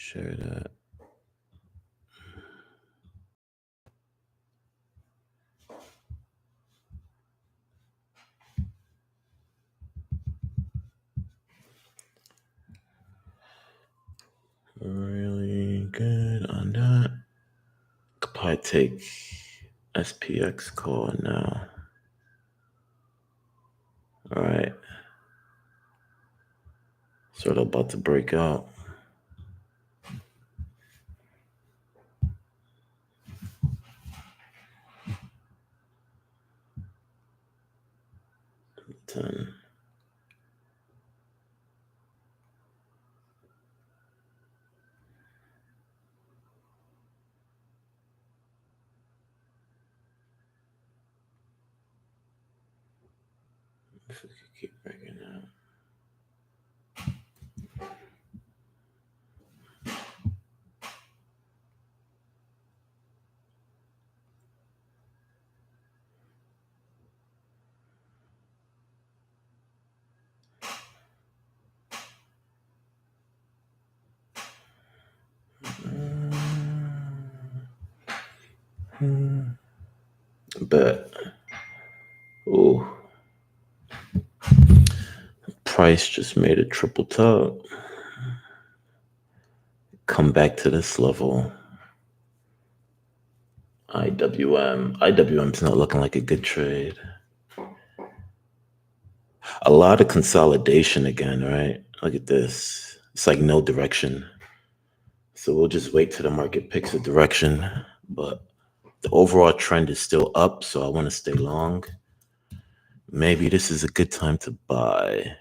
Share that. Really good on that. Could probably take SPX call now. All right. Sort of about to break out. Ten. If we could keep breaking out. But oh, price just made a triple top. Come back to this level. IWM's not looking like a good trade. A lot of consolidation again, right? Look at this. It's like no direction. So we'll just wait till the market picks a direction. But the overall trend is still up, so I want to stay long. Maybe this is a good time to buy.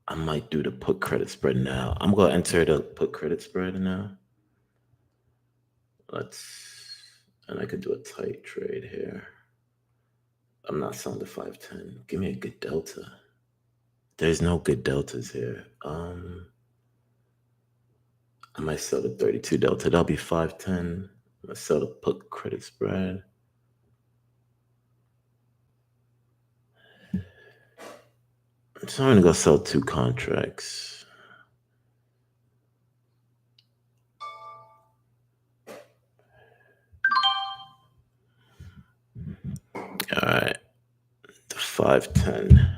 I might do the put credit spread now. I'm going to enter the put credit spread now. And I could do a tight trade here. I'm not selling the 510. Give me a good delta. There's no good deltas here. I might sell the 32 delta. That'll be 510. I sell the put credit spread. So I'm gonna go sell 2 contracts. All right, the 510.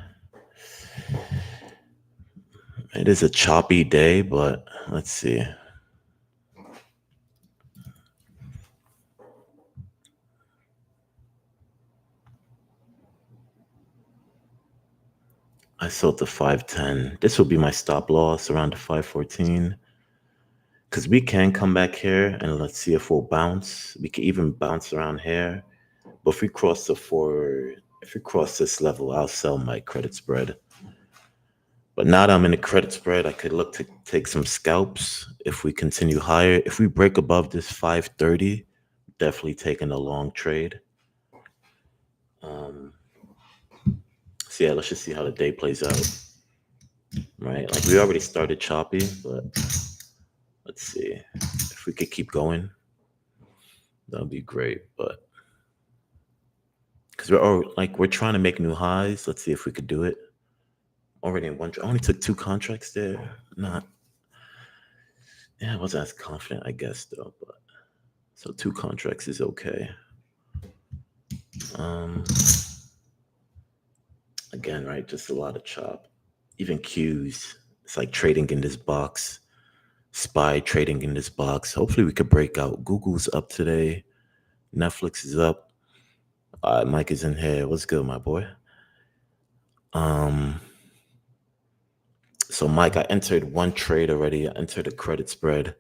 It is a choppy day, but let's see. I sold the 510. This will be my stop loss around the 514. Because we can come back here and let's see if we'll bounce. We can even bounce around here. But if we cross this level, I'll sell my credit spread. But now that I'm in the credit spread, I could look to take some scalps if we continue higher. If we break above this 530, definitely taking a long trade. So yeah, let's just see how the day plays out. Right, like we already started choppy, but let's see if we could keep going. That would be great, but because we're trying to make new highs. Let's see if we could do it. Already in one. I only took 2 contracts there. I wasn't as confident, I guess, though. But so 2 contracts is okay. Again, right, just a lot of chop. Even Qs. It's like trading in this box. SPY trading in this box. Hopefully we could break out. Google's up today. Netflix is up. Mike is in here. What's good, my boy? So Mike, I entered 1 trade already. I entered a credit spread.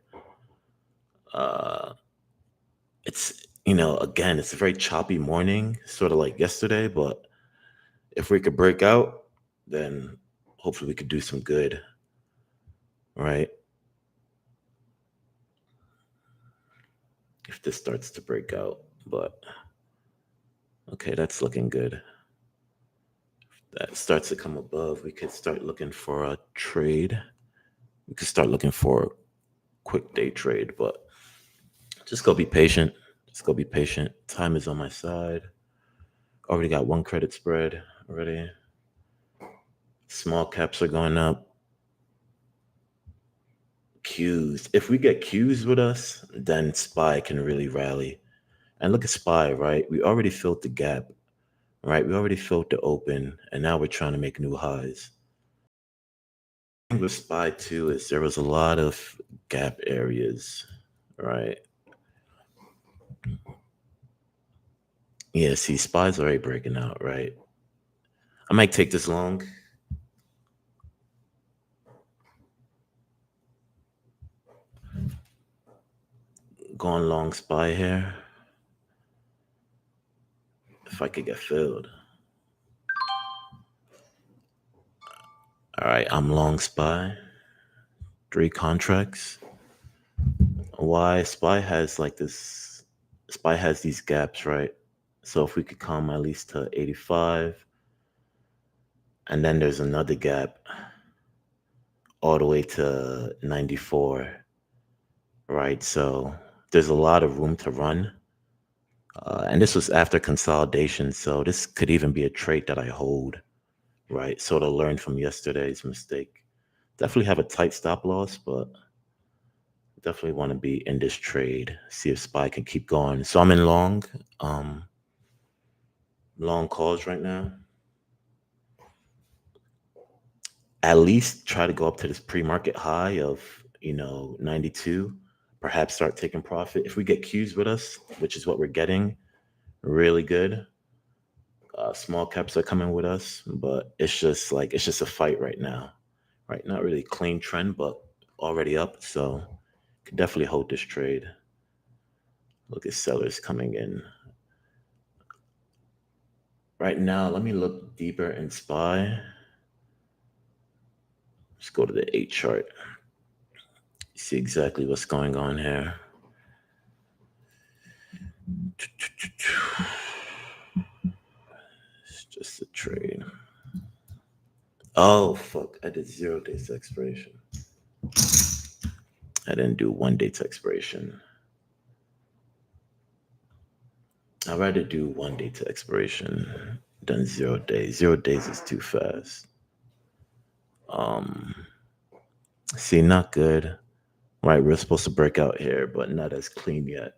It's, again, it's a very choppy morning, sort of like yesterday, but if we could break out, then hopefully we could do some good, right? If this starts to break out, but okay, that's looking good. If that starts to come above, we could start looking for a trade. We could start looking for a quick day trade, but just go be patient. Just go be patient. Time is on my side. Already got 1 credit spread already. Small caps are going up. Qs. If we get Qs with us, then SPY can really rally. And look at SPY, right? We already filled the gap, right? We already filled the open, and now we're trying to make new highs. With SPY too is there was a lot of gap areas, right? Yeah, see, SPY's already breaking out, right? I might take this long. Going long SPY here. If I could get filled. All right, I'm long SPY. 3 contracts. Why SPY has like this? SPY has these gaps, right? So if we could come at least to 85, and then there's another gap all the way to 94, right? So there's a lot of room to run. And this was after consolidation, so this could even be a trade that I hold, right? So to learn from yesterday's mistake. Definitely have a tight stop loss, but definitely want to be in this trade, see if SPY can keep going. So I'm in long calls right now. At least try to go up to this pre-market high of 92, perhaps start taking profit. If we get Qs with us, which is what we're getting, really good. Small caps are coming with us, but it's just a fight right now, right? Not really clean trend, but already up, so could definitely hold this trade. Look at sellers coming in right now. Let me look deeper in SPY. Let's go to the 8 chart. See exactly what's going on here. It's just a trade. Oh, fuck. I did 0 days to expiration. I didn't do 1 day to expiration. I'd rather do 1 day to expiration than 0 days. 0 days is too fast. See, not good. Right, we're supposed to break out here, but not as clean yet.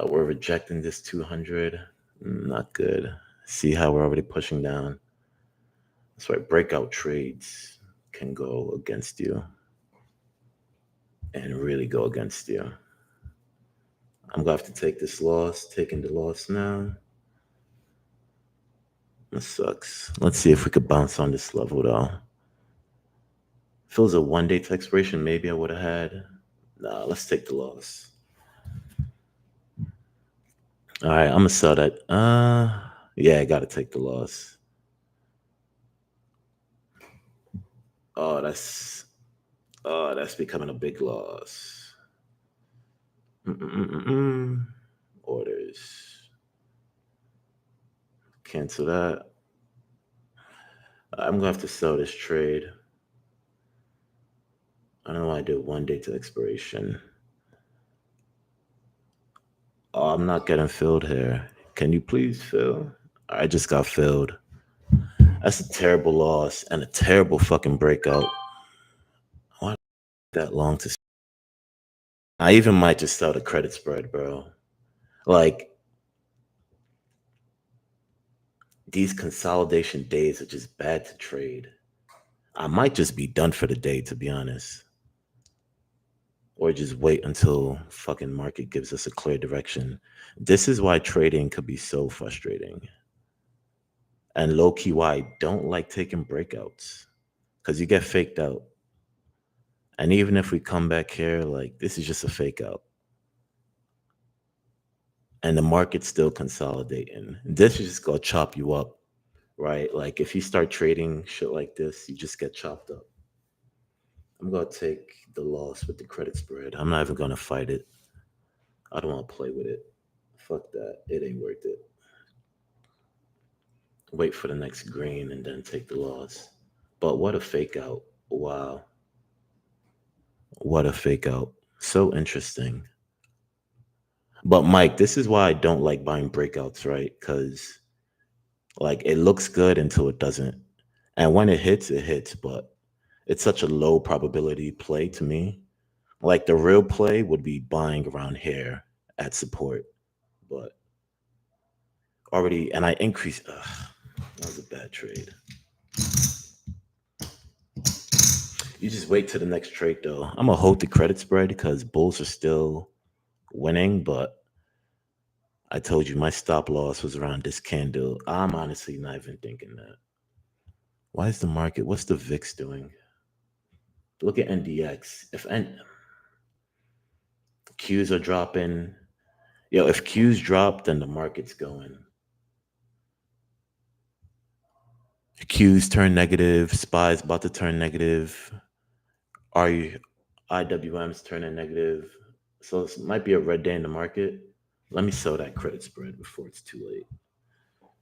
We're rejecting this 200. Not good. See how we're already pushing down. That's why breakout trades can go against you and really go against you. I'm going to have to take this loss, taking the loss now. That sucks. Let's see if we could bounce on this level though. If it was a 1 day to expiration, maybe I would have had. Nah, let's take the loss. All right, I'm gonna sell that. Yeah, I gotta take the loss. Oh, that's becoming a big loss. Orders. Cancel that. I'm gonna have to sell this trade. I don't know why I did 1 day to expiration. Oh, I'm not getting filled here. Can you please fill? I just got filled. That's a terrible loss and a terrible fucking breakout. Why that long to? I even might just sell the credit spread, bro. Like, these consolidation days are just bad to trade. I might just be done for the day, to be honest. Or just wait until fucking market gives us a clear direction. This is why trading could be so frustrating. And low key, why I don't like taking breakouts. Because you get faked out. And even if we come back here, like, this is just a fake out. And the market's still consolidating. This is just gonna chop you up, right? Like, if you start trading shit like this, you just get chopped up. I'm gonna take the loss with the credit spread. I'm not even gonna fight it. I don't want to play with it. Fuck that. It ain't worth it. Wait for the next green and then take the loss. But what a fake out. Wow. What a fake out. So interesting. But Mike, this is why I don't like buying breakouts, right? Because like it looks good until it doesn't. And when it hits, but It's such a low probability play to me. Like the real play would be buying around here at support, but already, and I increased. That was a bad trade. You just wait till the next trade though. I'm gonna hold the credit spread because bulls are still winning, but I told you my stop loss was around this candle. I'm honestly not even thinking that. Why is the market? What's the VIX doing? Look at NDX. If Qs are dropping, if Qs drop, then the market's going. Qs turn negative. SPY's about to turn negative. IWM's turning negative. So it might be a red day in the market. Let me sell that credit spread before it's too late.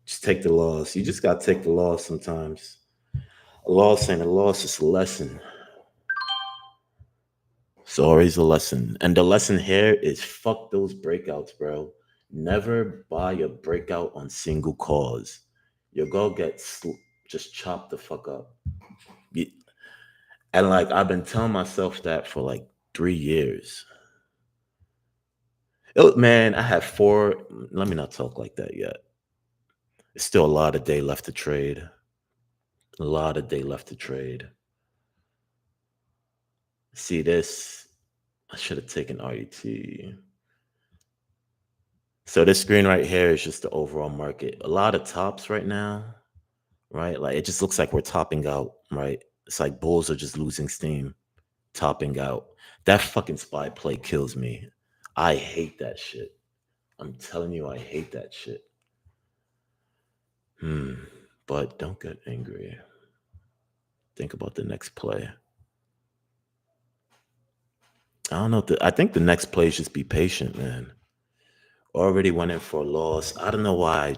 Just take the loss. You just got to take the loss sometimes. A loss ain't a loss, it's a lesson. It's always a lesson. And the lesson here is fuck those breakouts, bro. Never buy a breakout on single cause. Your girl gets just chopped the fuck up. And like I've been telling myself that for like 3 years. Man, I have 4. Let me not talk like that yet. It's still a lot of day left to trade. A lot of day left to trade. See this? I should have taken RET. So this screen right here is just the overall market. A lot of tops right now, right? Like it just looks like we're topping out, right? It's like bulls are just losing steam, topping out. That fucking SPY play kills me. I hate that shit. I'm telling you, I hate that shit. But don't get angry. Think about the next play. I don't know. I think the next play is just be patient, man. Already went in for a loss. I don't know why.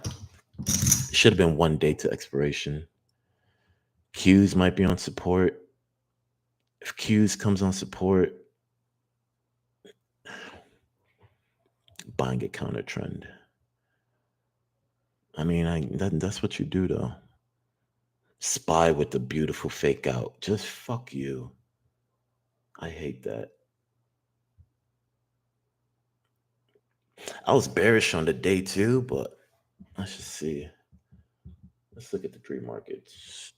It should have been 1 day to expiration. Qs might be on support. If Qs comes on support, buying a counter trend. I mean, that's what you do though. SPY with the beautiful fake out. Just fuck you. I hate that. I was bearish on the day too, but let's just see. Let's look at the dream markets.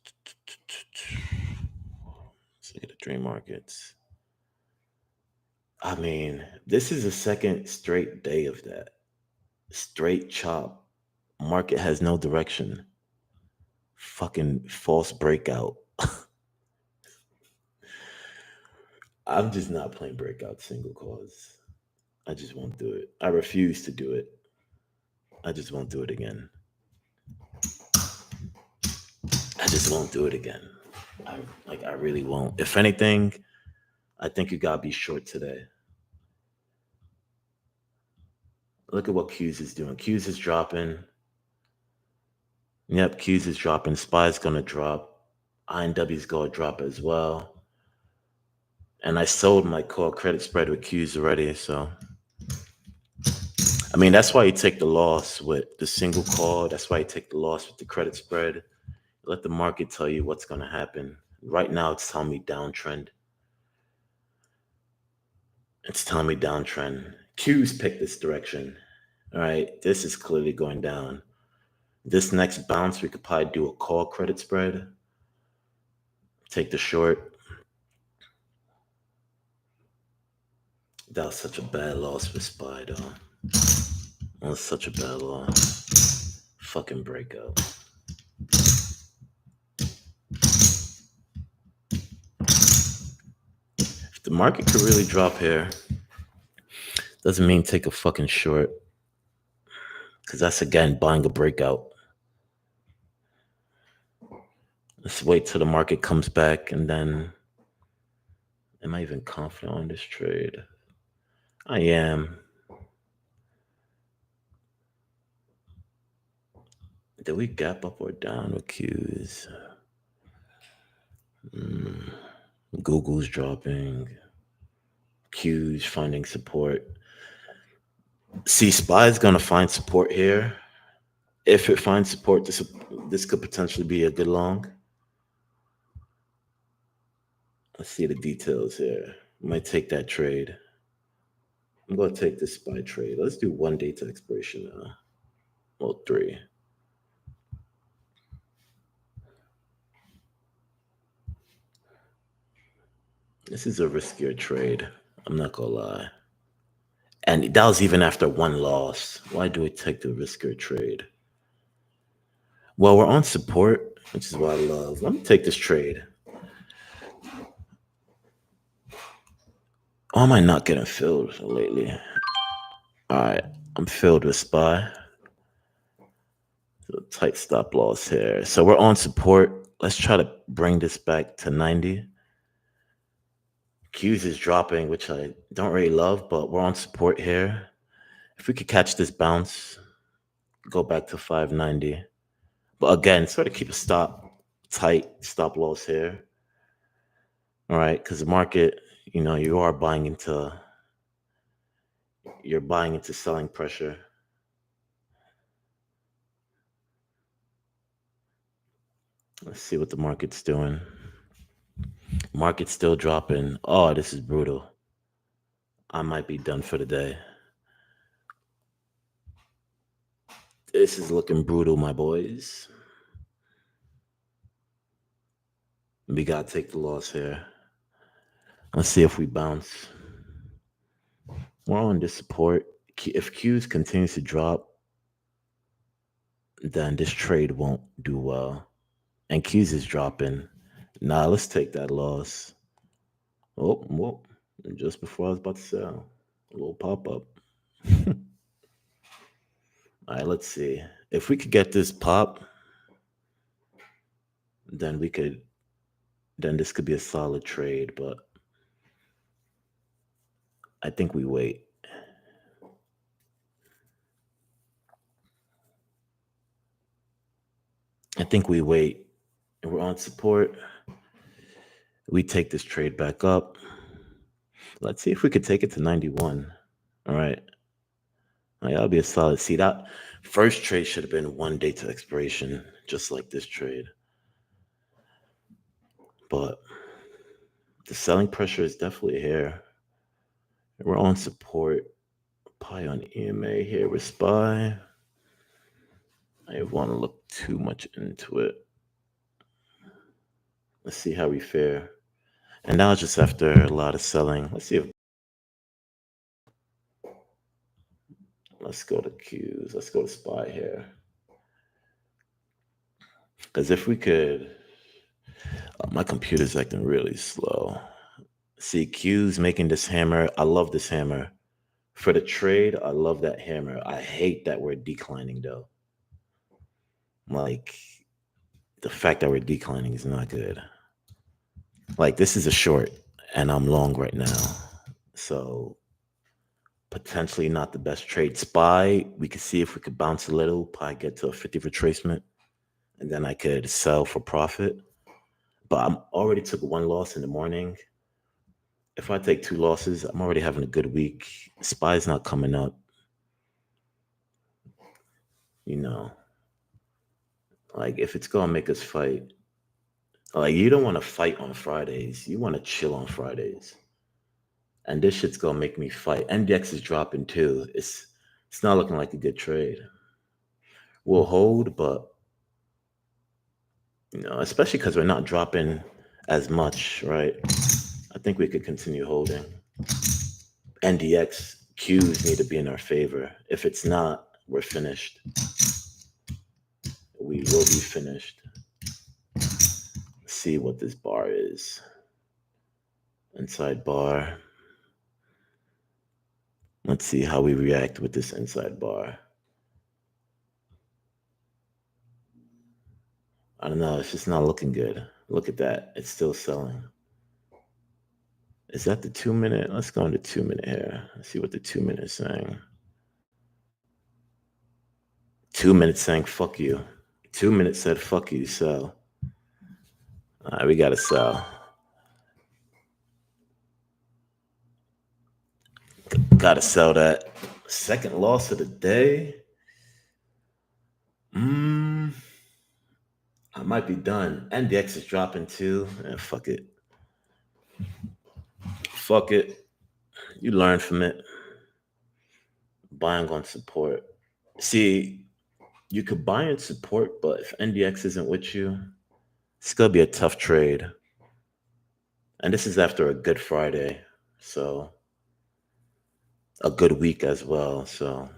Let's look at the dream markets. I mean, this is the second straight day of that. Straight chop. Market has no direction. Fucking false breakout. I'm just not playing breakout single cause. I just won't do it. I refuse to do it. I just won't do it again. I just won't do it again. I really won't. If anything, I think you gotta be short today. Look at what Qs is doing. Qs is dropping. Yep, Qs is dropping. SPY's gonna drop. INW's gonna drop as well. And I sold my core credit spread with Qs already, so I mean that's why you take the loss with the single call. That's why you take the loss with the credit spread. Let the market tell you what's gonna happen. Right now it's telling me downtrend. It's telling me downtrend. Qs pick this direction. All right, this is clearly going down. This next bounce, we could probably do a call credit spread. Take the short. That was such a bad loss for SPY, though. That was such a bad loss. Fucking breakout. If the market could really drop here, doesn't mean take a fucking short. Because that's, again, buying a breakout. Let's wait till the market comes back and then... Am I even confident on this trade? I am. Did we gap up or down with Qs? Google's dropping. Qs finding support. See, SPY is going to find support here. If it finds support, this could potentially be a good long. Let's see the details here. Might take that trade. I'm going to take this SPY trade. Let's do 1 day to expiration now. Well, 3. This is a riskier trade. I'm not going to lie. And that was even after 1 loss. Why do we take the riskier trade? Well, we're on support, which is what I love. Let me take this trade. Why am I not getting filled lately? All right, I'm filled with SPY. So tight stop loss here. So we're on support. Let's try to bring this back to 90. Q's is dropping, which I don't really love, but we're on support here. If we could catch this bounce, go back to 590. But again, sort of keep a tight stop loss here. All right, because the market, you're buying into selling pressure. Let's see what the market's doing. Market's still dropping. Oh, this is brutal. I might be done for the day. This is looking brutal, my boys. We gotta take the loss here. Let's see if we bounce. We're on this support. If Q's continues to drop, then this trade won't do well. And Q's is dropping. Nah, let's take that loss. Oh, well, just before I was about to sell. A little pop-up. All right, let's see. If we could get this pop, then this could be a solid trade, but I think we wait. We're on support. We take this trade back up. Let's see if we could take it to 91. All right. That'll be a solid. See, that first trade should have been 1 day to expiration, just like this trade. But the selling pressure is definitely here. We're on support. Pie on EMA here with SPY. I don't want to look too much into it. Let's see how we fare. And now just after a lot of selling, let's go to Qs. Let's go to SPY here. Because if we could, my computer's acting really slow. See, Q's making this hammer. I love this hammer. For the trade, I love that hammer. I hate that we're declining though. Like, the fact that we're declining is not good. Like, this is a short and I'm long right now. So potentially not the best trade. SPY, we could see if we could bounce a little, probably get to a 50 retracement, and then I could sell for profit. But I'm already took 1 loss in the morning. If I take 2 losses, I'm already having a good week. SPY's not coming up. Like, if it's gonna make us fight, like, you don't want to fight on Fridays. You want to chill on Fridays. And this shit's gonna make me fight. NDX is dropping too. It's not looking like a good trade. We'll hold, but especially because we're not dropping as much, right? I think we could continue holding. NDX Qs need to be in our favor. If it's not, we're finished. We will be finished. Let's see what this bar is. Inside bar. Let's see how we react with this inside bar. I don't know. It's just not looking good. Look at that. It's still selling. Is that the 2 minute? Let's go into 2 minute here. Let's see what the 2 minute is saying. 2 minutes saying fuck you. 2 minutes said fuck you, sell. All right, we gotta sell. Gotta sell that. Second loss of the day. I might be done. NDX is dropping too. Fuck it. Fuck it. You learn from it. Buying on support. See, you could buy in support, but if NDX isn't with you, it's gonna be a tough trade. And this is after a good Friday, so a good week as well. So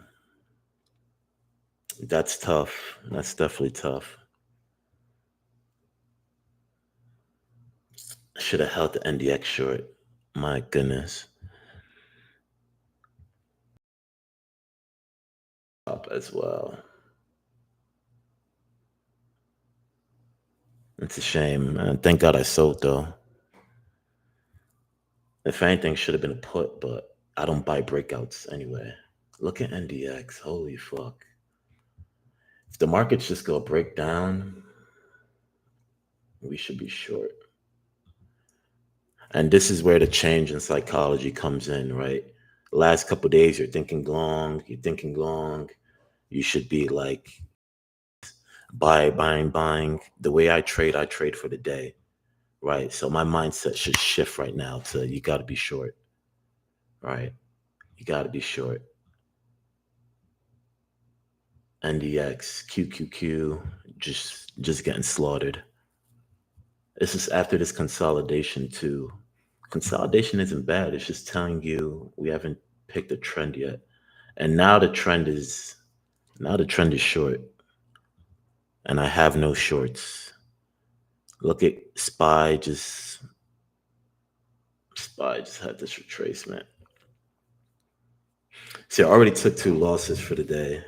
that's tough. That's definitely tough. Should have held the NDX short. My goodness. Up as well. It's a shame, man. Thank God I sold though. If anything, should have been a put, but I don't buy breakouts anyway. Look at NDX. Holy fuck. If the market's just gonna break down, we should be short. And this is where the change in psychology comes in, right? Last couple days, you're thinking long. You should be like buying. The way I trade for the day, right? So my mindset should shift right now to you got to be short, right? You got to be short. NDX, QQQ, just getting slaughtered. This is after this consolidation too. Consolidation isn't bad. It's just telling you we haven't picked a trend yet. And now the trend is short. And I have no shorts. Look at Spy just had this retracement. See, I already took 2 losses for the day.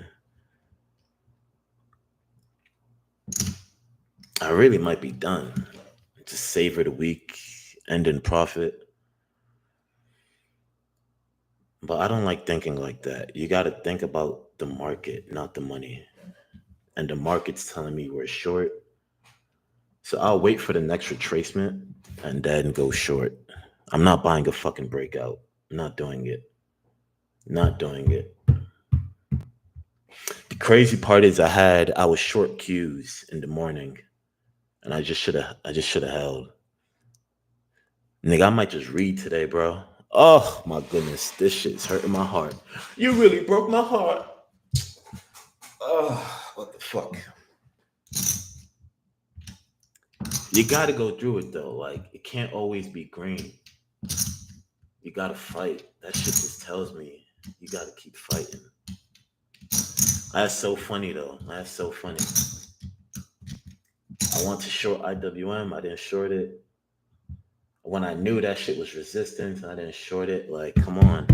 I really might be done. Just savor the week, end in profit. But I don't like thinking like that. You got to think about the market, not the money. And the market's telling me we're short. So I'll wait for the next retracement and then go short. I'm not buying a fucking breakout. I'm not doing it. Not doing it. The crazy part is I was short cues in the morning and I just should have held. Nigga, I might just read today, bro. Oh my goodness, this shit's hurting my heart. You really broke my heart. Oh, what the fuck? You gotta go through it though. Like it can't always be green. You gotta fight. That shit just tells me you gotta keep fighting. That's so funny though. That's so funny. I want to short IWM. I didn't short it. When I knew that shit was resistance, I didn't short it. Like, come on.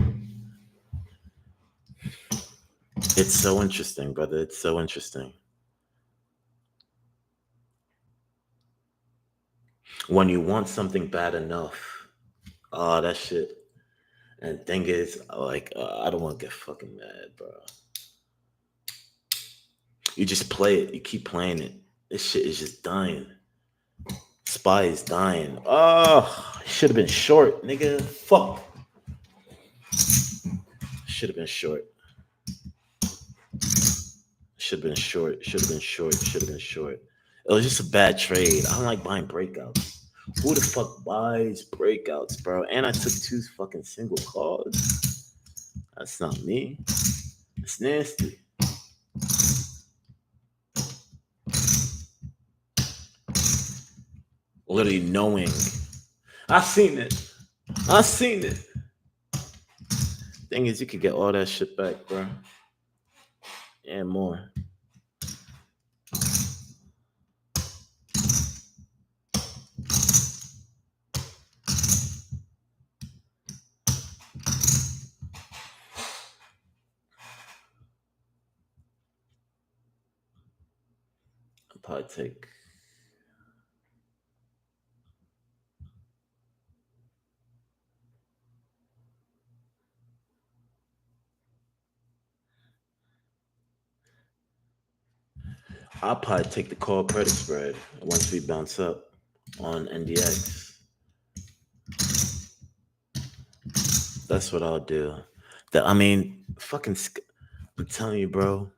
It's so interesting, brother. It's so interesting. When you want something bad enough, oh, that shit. And thing is, like, I don't want to get fucking mad, bro. You just play it. You keep playing it. This shit is just dying. Spy is dying. Oh, should have been short, nigga. Fuck. Should have been short. Should have been short. Should have been short. Should have been short. It was just a bad trade. I don't like buying breakouts. Who the fuck buys breakouts, bro? And I took 2 fucking single calls. That's not me. It's nasty. Literally knowing. I seen it. Thing is, you could get all that shit back, bro. And more. I'll probably take. I'll probably take the call credit spread once we bounce up on NDX. That's what I'll do. Fucking. I'm telling you, bro.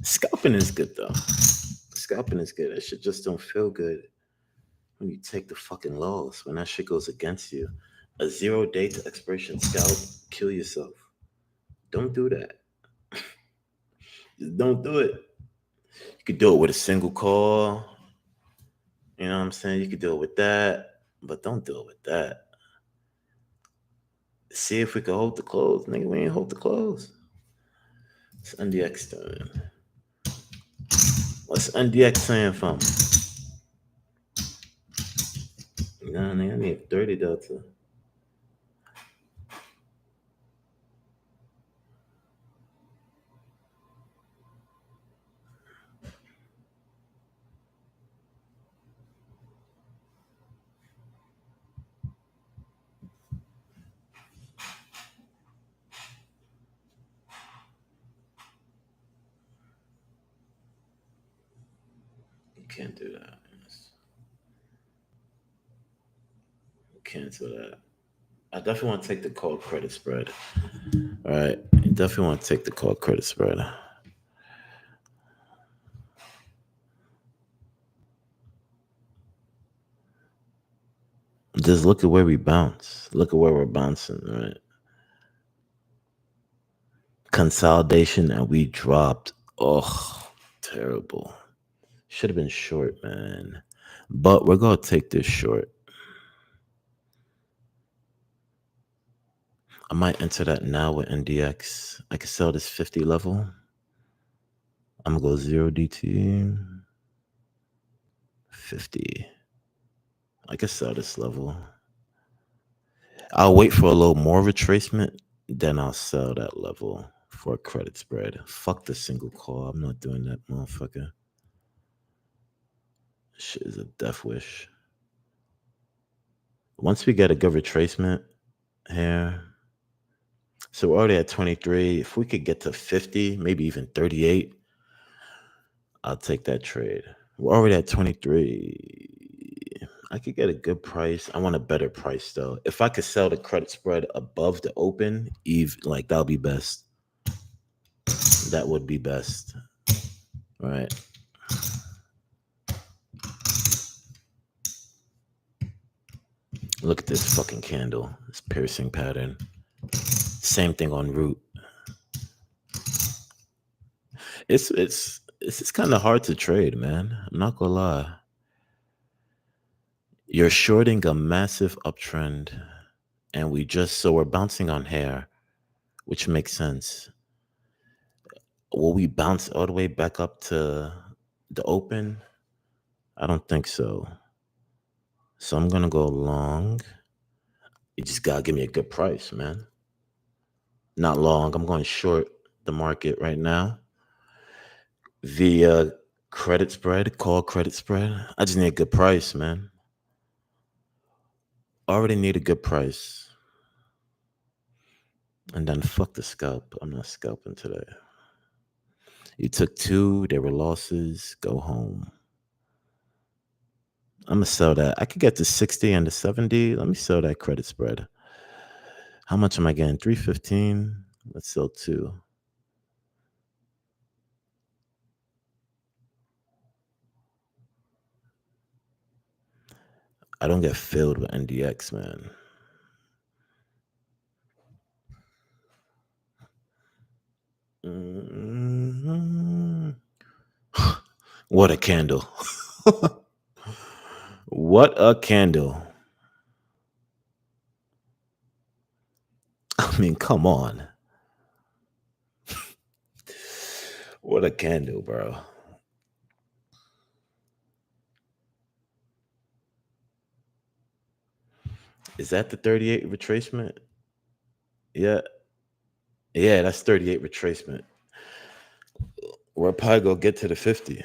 Scalping is good though. Scalping is good. That shit just don't feel good when you take the fucking loss, when that shit goes against you. A 0 day to expiration scalp, kill yourself. Don't do that. Just don't do it. You could do it with a single call. You know what I'm saying? You could do it with that, but don't do it with that. See if we can hold the close. Nigga, we ain't hold the close. It's NDX time. What's NDX saying from? Nah, nigga, I need 30 delta. You can't do that. Cancel that. I definitely want to take the call credit spread. All right. You definitely want to take the call credit spread. Just look at where we bounce. Look at where we're bouncing, right? Consolidation and we dropped. Oh, terrible. Should have been short, man. But we're going to take this short. I might enter that now with NDX. I can sell this 50 level. I'm going to go 0 DT. 50. I can sell this level. I'll wait for a little more retracement, then I'll sell that level for a credit spread. Fuck the single call. I'm not doing that, motherfucker. Shit is a death wish. Once we get a good retracement here, so we're already at 23. If we could get to 50, maybe even 38, I'll take that trade. We're already at 23. I could get a good price. I want a better price though. If I could sell the credit spread above the open, like that'll be best. That would be best. Right. Look at this fucking candle. This piercing pattern. Same thing on root. It's just kind of hard to trade, man. I'm not gonna lie. You're shorting a massive uptrend, and we're bouncing on hair, which makes sense. Will we bounce all the way back up to the open? I don't think so. So I'm gonna go long. You just gotta give me a good price, man. Not long. I'm going short the market right now via credit spread, call credit spread. I just need a good price, man. Already need a good price. And then fuck the scalp. I'm not scalping today. You took 2, they were losses. Go home. I'm gonna sell that. I could get to 60 and to 70. Let me sell that credit spread. How much am I getting? 315. Let's sell 2. I don't get filled with NDX, man. Mhm. What a candle. What a candle. I mean, come on. What a candle, bro. Is that the 38 retracement? Yeah. Yeah, that's 38 retracement. We're probably gonna get to the 50.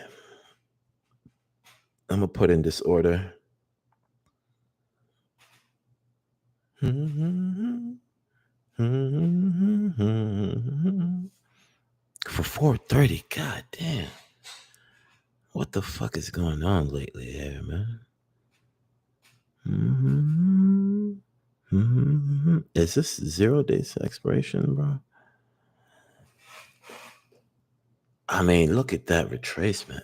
I'm gonna put in this order. For 430, god damn. What the fuck is going on lately here, man? Is this 0 days expiration, bro? I mean, look at that retracement.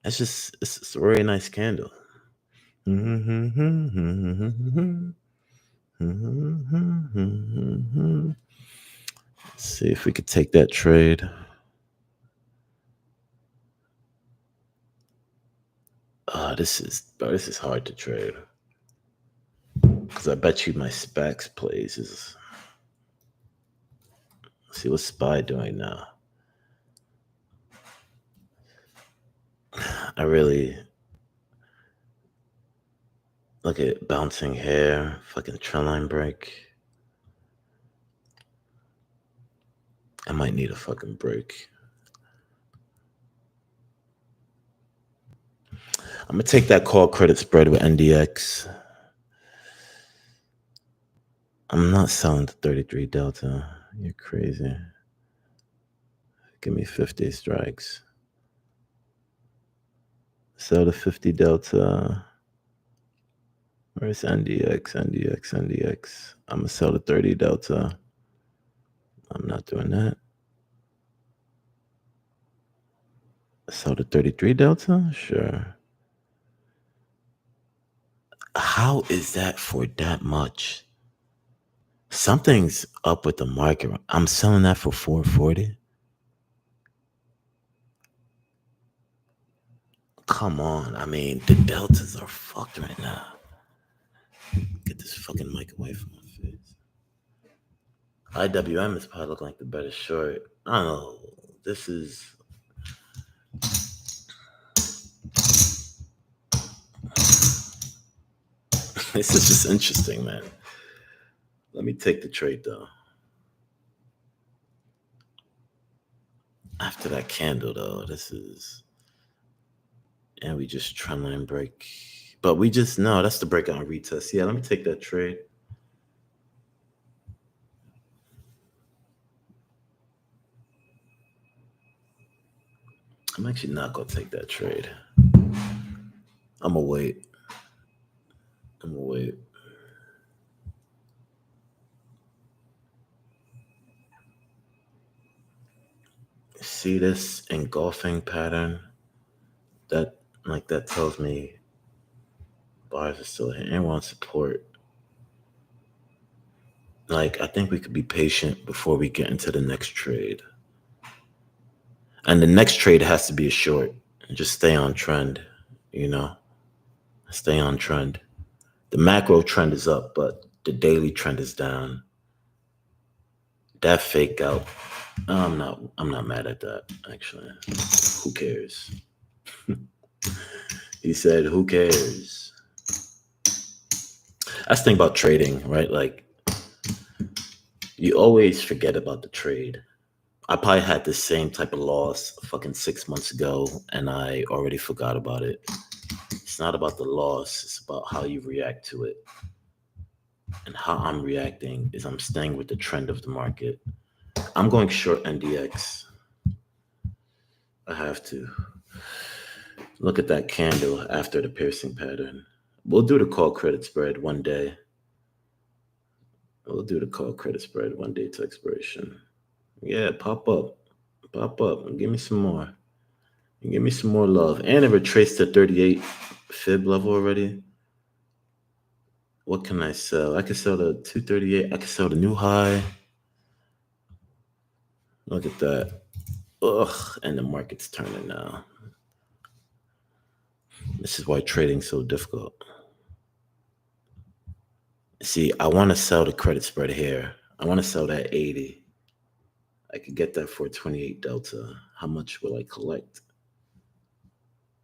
It's a very nice candle. Let's see if we could take that trade. This is hard to trade. Because I bet you my SPAX plays is. Let's see what's SPY doing now. I really look at bouncing hair, fucking trendline break. I might need a fucking break. I'm gonna take that call credit spread with NDX. I'm not selling the 33 delta. You're crazy. Give me 50 strikes. Sell the 50 delta. Where's NDX? NDX. I'm gonna sell the 30 delta. I'm not doing that. Sell the 33 delta? Sure. How is that for that much? Something's up with the market. I'm selling that for 440. Come on. I mean, the deltas are fucked right now. Get this fucking mic away from my face. IWM is probably looking like the better short. I don't know. This is. This is just interesting, man. Let me take the trade, though. After that candle, though, this is. And we just trendline break. But we just, no, that's the breakout and retest. Yeah, let me take that trade. I'm actually not going to take that trade. I'm going to wait. See this engulfing pattern? That tells me buyers are still here and want support. I think we could be patient before we get into the next trade. And the next trade has to be a short. Just stay on trend, Stay on trend. The macro trend is up, but the daily trend is down. That fake out, I'm not mad at that, actually. Who cares? He said, who cares? That's the thing about trading, right? You always forget about the trade. I probably had the same type of loss fucking 6 months ago, and I already forgot about it. It's not about the loss. It's about how you react to it. And how I'm reacting is I'm staying with the trend of the market. I'm going short NDX. I have to. Look at that candle after the piercing pattern. We'll do the call credit spread one day. We'll do the call credit spread 1 day to expiration. Yeah, pop up. And give me some more. Give me some more love. And it retraced to 38 fib level already. What can I sell? I can sell the 238. I can sell the new high. Look at that. Ugh, and the market's turning now. This is why trading's so difficult. See, I want to sell the credit spread here. I want to sell that 80. I could get that for 28 delta. How much will I collect?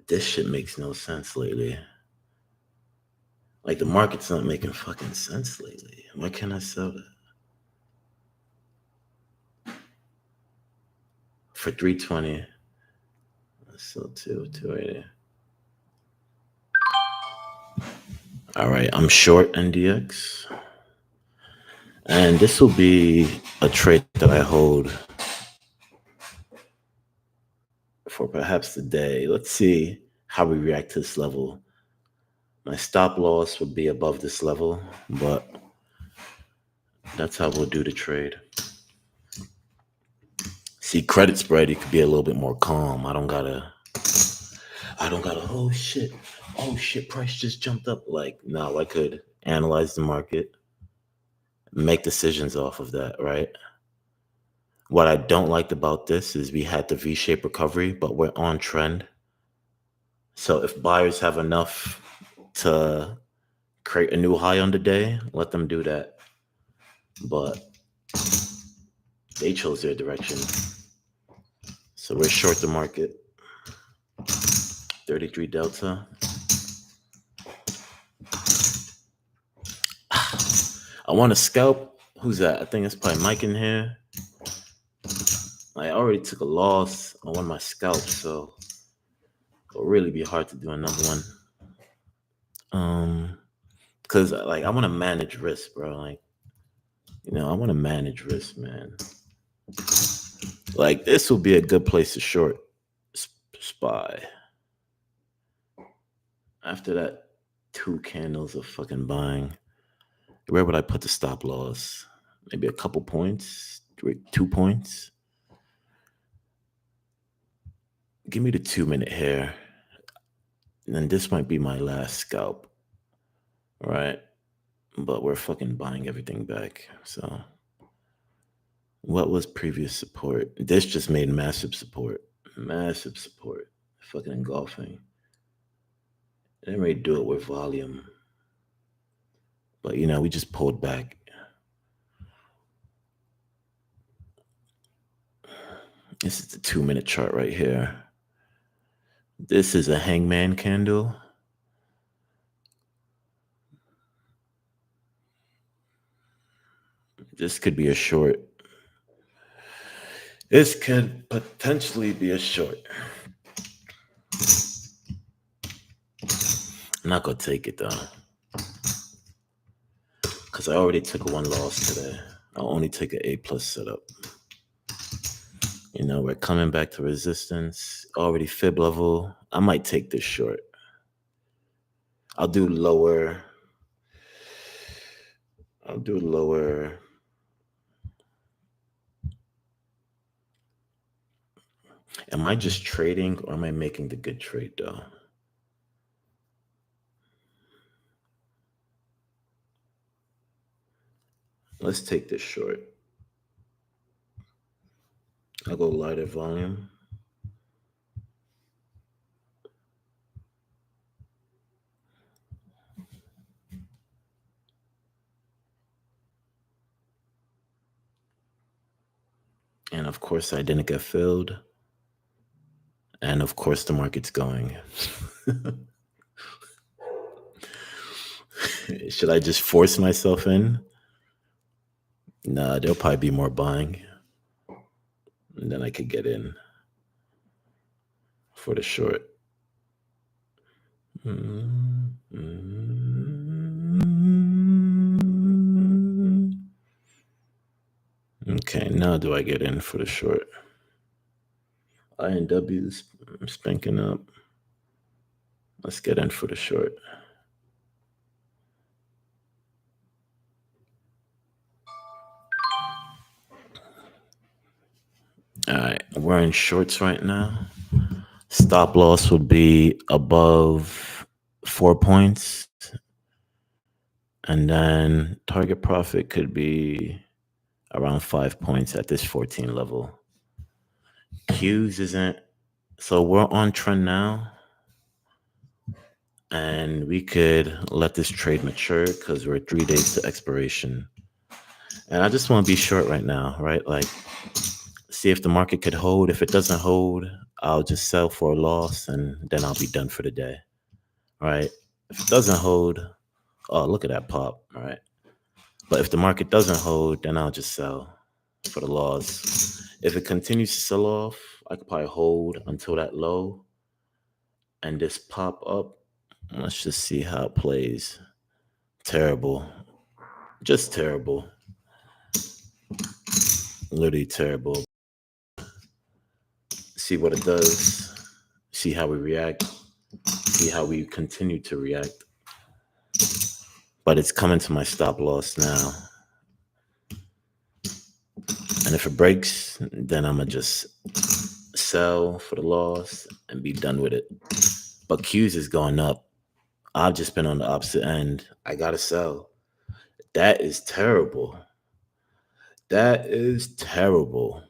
This shit makes no sense lately. The market's not making fucking sense lately. Why can't I sell that? For 320. Let's sell 280. All right, I'm short NDX. And this will be a trade that I hold for perhaps the day. Let's see how we react to this level. My stop loss would be above this level, but that's how we'll do the trade. See, credit spread, you could be a little bit more calm. I don't gotta, oh shit, price just jumped up. No, I could analyze the market. make decisions off of that, right? What I don't like about this is we had the V-shaped recovery, but we're on trend. So if buyers have enough to create a new high on the day, let them do that. But they chose their direction. So we're short the market. 33 delta. I want to scalp. Who's that? I think it's probably Mike in here. I already took a loss on one of my scalps, so it'll really be hard to do another one. Because like I want to manage risk, bro. Like, I want to manage risk, man. Like this will be a good place to short SPY. After that 2 candles of fucking buying, where would I put the stop loss? Maybe a couple points, 2 points. Give me the 2-minute here. And then this might be my last scalp. All right. But we're fucking buying everything back. So what was previous support? This just made massive support. Massive support. Fucking engulfing. I didn't really do it with volume. But we just pulled back. This is the 2-minute chart right here. This is a hangman candle. This could be a short. This could potentially be a short. I'm not going to take it, though. Because I already took 1 loss today. I'll only take an A+ setup. We're coming back to resistance. Already fib level. I might take this short. I'll do lower. Am I just trading or am I making the good trade, though? Let's take this short. I'll go lighter volume. And of course, I didn't get filled. And of course, the market's going. Should I just force myself in? Nah, there'll probably be more buying. And then I could get in for the short. Okay, now do I get in for the short? INW's spanking up. Let's get in for the short. All right, we're in shorts right now. Stop loss would be above 4 points. And then target profit could be around 5 points at this 14 level. Qs isn't. So we're on trend now. And we could let this trade mature because we're 3 days to expiration. And I just want to be short right now, right? Like, see if the market could hold. If it doesn't hold, I'll just sell for a loss and then I'll be done for the day. All right. If it doesn't hold, oh, look at that pop. All right. But if the market doesn't hold, then I'll just sell for the loss. If it continues to sell off, I could probably hold until that low and this pop up. Let's just see how it plays. Terrible. Just terrible. Literally terrible. See what it does. See how we react. See how we continue to react. But it's coming to my stop loss now. And if it breaks, then I'm going to just sell for the loss and be done with it. But Qs is going up. I've just been on the opposite end. I got to sell. That is terrible. That is terrible.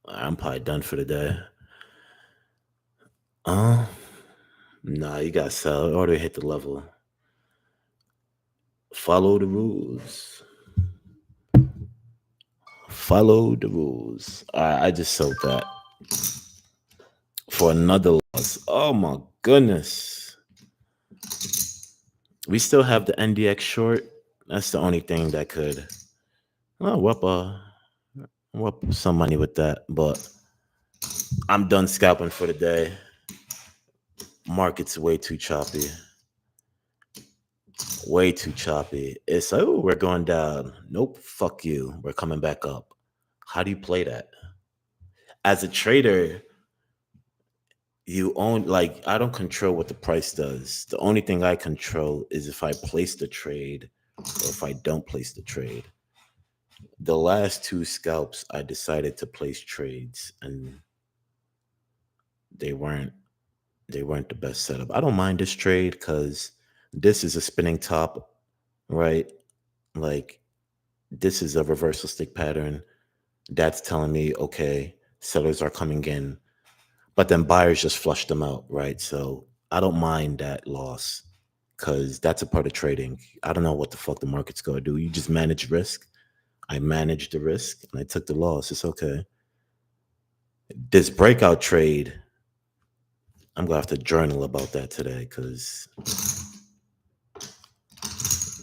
I'm probably done for the day. Uh, nah, you gotta sell. It already hit the level. Follow the rules. Follow the rules. All right, I just sold that for another loss. Oh my goodness. We still have the NDX short. That's the only thing that could whoop some money with that. But I'm done scalping for the day. Market's way too choppy. Way too choppy. It's oh, we're going down. Nope, fuck you. We're coming back up. How do you play that? As a trader, you own like I don't control what the price does. The only thing I control is if I place the trade or if I don't place the trade. The last two scalps I decided to place trades and they weren't they weren't the best setup. I don't mind this trade because this is a spinning top, right? Like this is a reversal stick pattern. That's telling me, okay, sellers are coming in, but then buyers just flush them out, right? So I don't mind that loss because that's a part of trading. I don't know what the fuck the market's going to do. You just manage risk. I managed the risk and I took the loss. It's okay. This breakout trade, I'm going to have to journal about that today because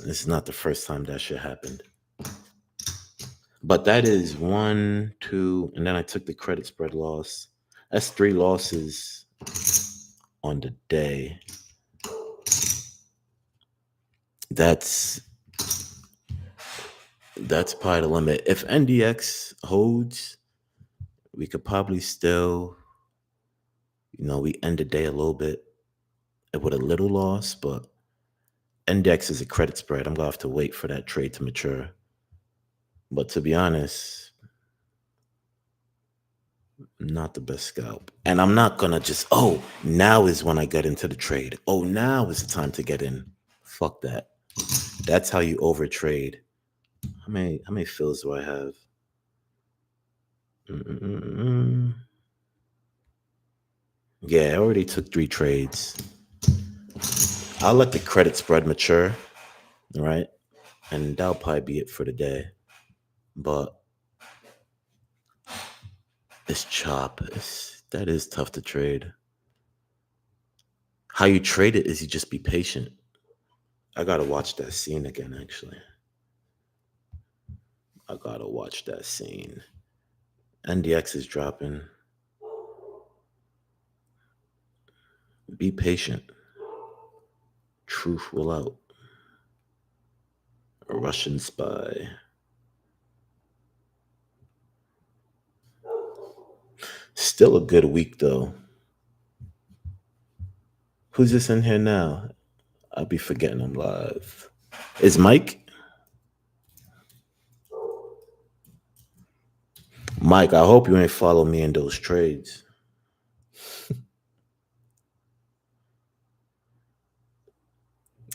this is not the first time that shit happened. But that is 1, 2, and then I took the credit spread loss. That's 3 losses on the day. That's probably the limit. If NDX holds, we could probably still, we end the day a little bit with a little loss, but NDX is a credit spread. I'm gonna have to wait for that trade to mature. But to be honest, not the best scalp. And I'm not gonna just, now is when I get into the trade. Oh, now is the time to get in. Fuck that. That's how you overtrade. How many fills do I have? Yeah, I already took 3 trades. I'll let the credit spread mature, right? And that'll probably be it for the day. But it's chop. That is tough to trade. How you trade it is you just be patient. I gotta watch that scene again, actually. I gotta watch that scene. NDX is dropping. Be patient. Truth will out. A Russian spy. Still a good week, though. Who's this in here now? I'll be forgetting I'm live. Is Mike? Mike, I hope you ain't follow me in those trades.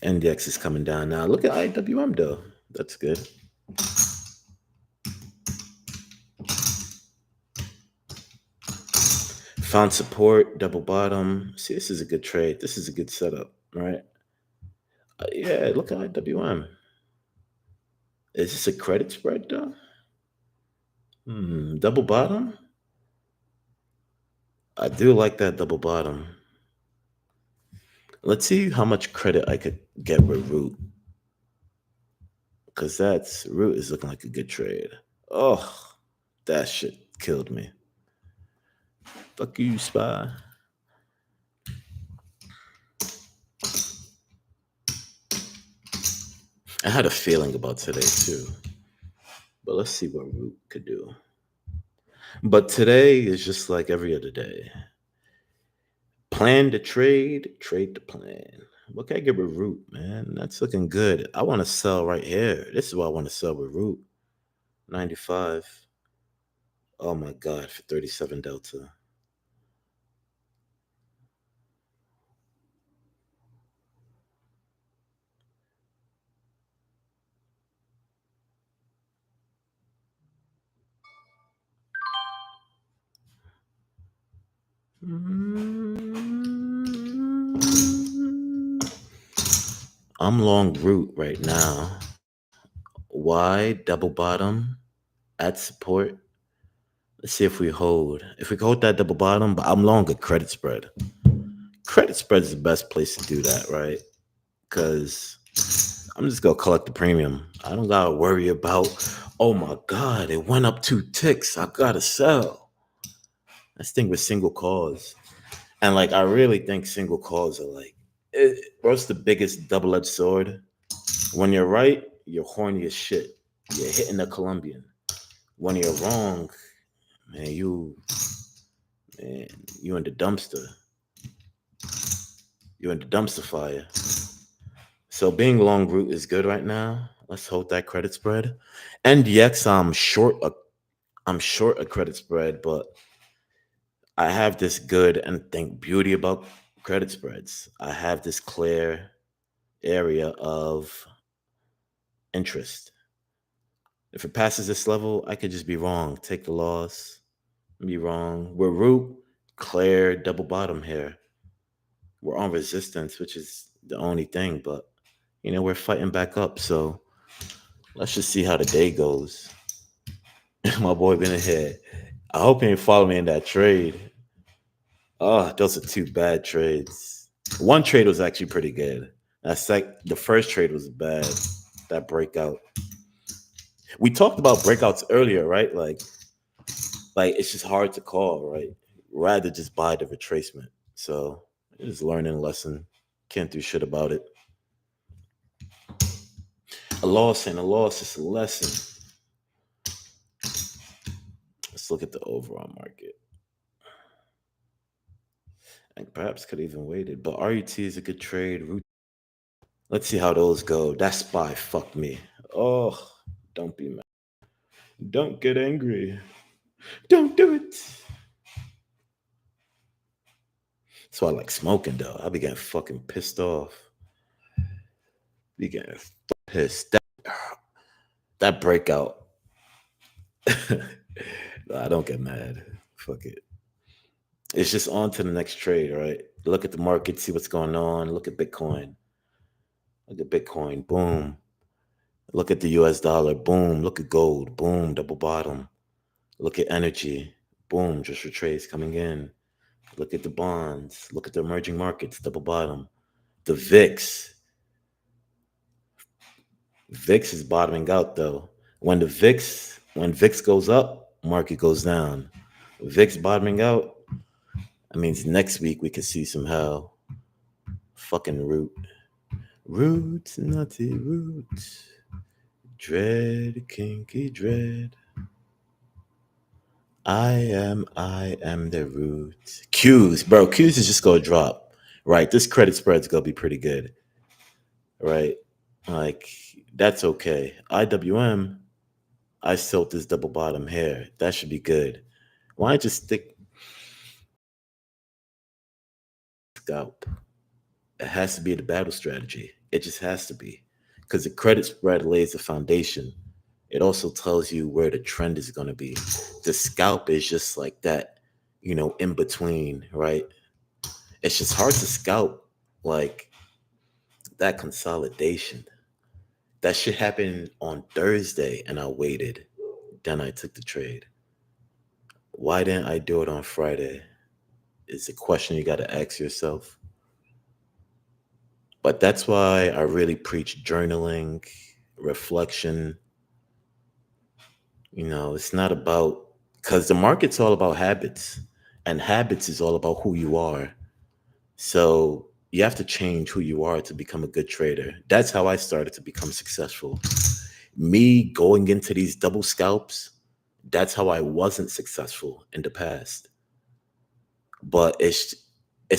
NDX is coming down now. Look at IWM though. That's good. Found support, double bottom. See, this is a good trade. This is a good setup, right? Yeah, look at IWM. Is this a credit spread though? Double bottom? I do like that double bottom. Let's see how much credit I could get with Root. Because Root is looking like a good trade. Oh, that shit killed me. Fuck you, spy. I had a feeling about today too. But let's see what Root could do. But today is just like every other day. Plan to trade, trade to plan. What can I get with Root, man? That's looking good. I want to sell right here. This is what I want to sell with Root. 95. Oh my God, for 37 Delta. I'm long root right now. Why double bottom at support? Let's see if we hold. If we can hold that double bottom, but I'm long a credit spread. Credit spread is the best place to do that, right? Because I'm just gonna collect the premium. I don't gotta worry about, oh my god, it went up 2 ticks. I gotta sell. Let's think with single calls. And like I really think single calls are like what's the biggest double-edged sword? When you're right, you're horny as shit. You're hitting the Colombian. When you're wrong, man, man, you in the dumpster. You're in the dumpster fire. So being long root is good right now. Let's hold that credit spread. NDX, I'm short a credit spread, but I have this good and think beauty about credit spreads. I have this clear area of interest. If it passes this level, I could just be wrong. Take the loss. Be wrong. We're root, clear, double bottom here. We're on resistance, which is the only thing, but we're fighting back up. So let's just see how the day goes. My boy been ahead. I hope he ain't follow me in that trade. Oh, those are two bad trades. One trade was actually pretty good. That's like the first trade was bad. That breakout. We talked about breakouts earlier, right? Like it's just hard to call, right? Rather just buy the retracement. So it's a learning lesson. Can't do shit about it. A loss ain't a loss, it's a lesson. Let's look at the overall market. And perhaps could have even waited. But RUT is a good trade. Let's see how those go. That SPY fucked me. Oh, don't be mad. Don't get angry. Don't do it. So I like smoking though. I be getting fucking pissed off. Be getting pissed. That breakout. Nah, I don't get mad. Fuck it. It's just on to the next trade, right? Look at the market, see what's going on. Look at Bitcoin. Look at Bitcoin. Boom. Look at the US dollar. Boom. Look at gold. Boom. Double bottom. Look at energy. Boom. Just retrace coming in. Look at the bonds. Look at the emerging markets. Double bottom. The VIX. VIX is bottoming out though. When VIX goes up, market goes down. VIX bottoming out, that means next week we could see some hell. Fucking root. Root, nutty root. Dread, kinky dread. I am the root. Q's, bro. Q's is just gonna drop. Right. This credit spread's gonna be pretty good. Right. Like, that's okay. IWM, I still this double bottom here. That should be good. Why not just stick scalp? It has to be the battle strategy. It just has to be. Because the credit spread lays the foundation. It also tells you where the trend is going to be. The scalp is just like that, in between, right? It's just hard to scalp like that consolidation. That shit happened on Thursday and I waited. Then I took the trade. Why didn't I do it on Friday? Is a question you got to ask yourself. But that's why I really preach journaling, reflection. It's not about, because the market's all about habits, and habits is all about who you are. So you have to change who you are to become a good trader. That's how I started to become successful. Me going into these double scalps, that's how I wasn't successful in the past. But it's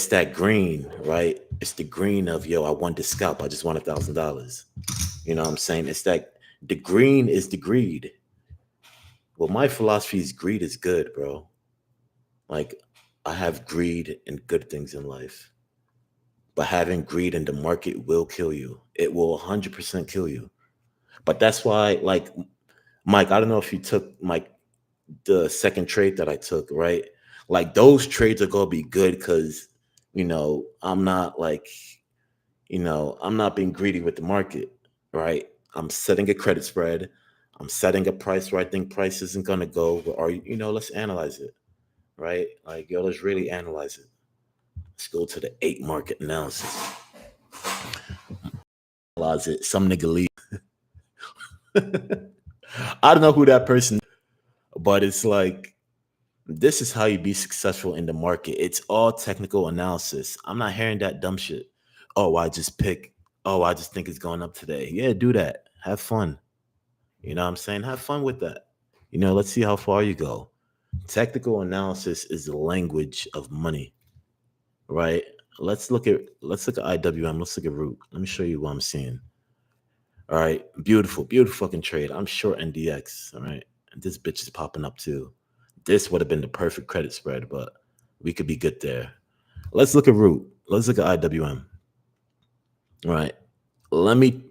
that green, right? It's the green of, yo, I won the scalp. I just won $1,000. You know what I'm saying? It's that the green is the greed. Well, my philosophy is greed is good, bro. Like, I have greed in good things in life. But having greed in the market will kill you. It will 100% kill you. But that's why, like, Mike, I don't know if you took the second trade that I took, right? Like those trades are gonna be good because I'm not like I'm not being greedy with the market, right? I'm setting a credit spread. I'm setting a price where I think price isn't gonna go. Or let's analyze it, right? Like yo, let's really analyze it. Let's go to the 8 market analysis. Analyze it. Some nigga leave. I don't know who that person, but it's like this is how you be successful in the market. It's all technical analysis. I'm not hearing that dumb shit. Oh, I just pick. Oh, I just think it's going up today. Yeah, do that. Have fun. You know what I'm saying? Have fun with that. Let's see how far you go. Technical analysis is the language of money, right? Let's look at IWM. Let's look at Root. Let me show you what I'm seeing. All right, beautiful, beautiful fucking trade. I'm short NDX. All right, and this bitch is popping up too. This would have been the perfect credit spread, but we could be good there. Let's look at Root. Let's look at IWM. All right, let me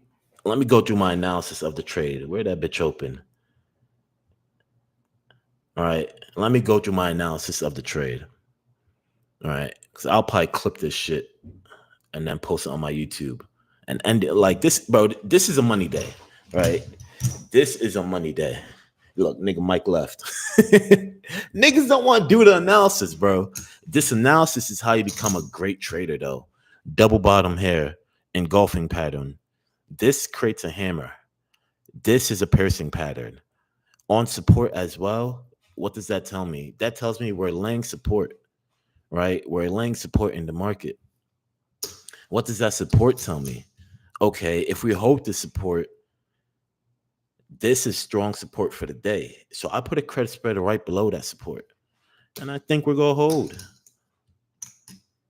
go through my analysis of the trade. Where that bitch open? All right, let me go through my analysis of the trade. All right, because I'll probably clip this shit and then post it on my YouTube and end it like this, bro. This is a money day, right? This is a money day. Look, nigga, Mike left. Niggas don't want to do the analysis, bro. This analysis is how you become a great trader, though. Double bottom hair, engulfing pattern. This creates a hammer. This is a piercing pattern. On support as well. What does that tell me? That tells me we're laying support, right? We're laying support in the market. What does that support tell me? Okay, if we hold the support, this is strong support for the day. So I put a credit spread right below that support. And I think we're going to hold.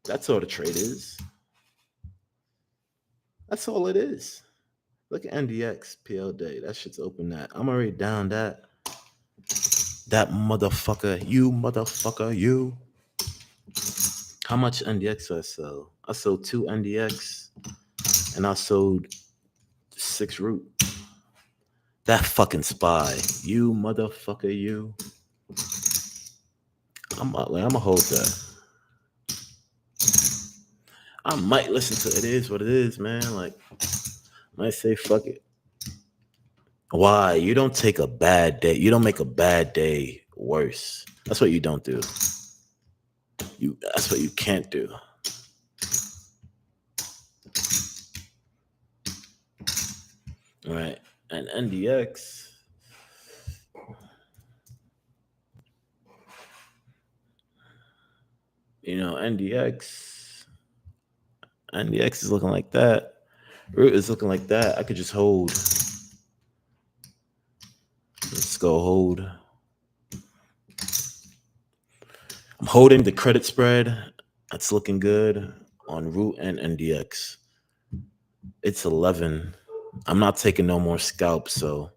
That's all the trade is. That's all it is. Look at NDX, PL day. That shit's open that. I'm already down that. That motherfucker, you. How much NDX I sell? I sold 2 NDX and I sold 6 Root. That fucking SPY, you motherfucker, you. I'm gonna hold that. I might listen to it. It is what it is, man. Like, I might say fuck it. Why? You don't take a bad day. You don't make a bad day worse. That's what you don't do. That's what you can't do. All right. And NDX. NDX is looking like that. Root is looking like that. I could just hold. Let's go hold. I'm holding the credit spread. That's looking good on Root and NDX. It's 11. I'm not taking no more scalps, so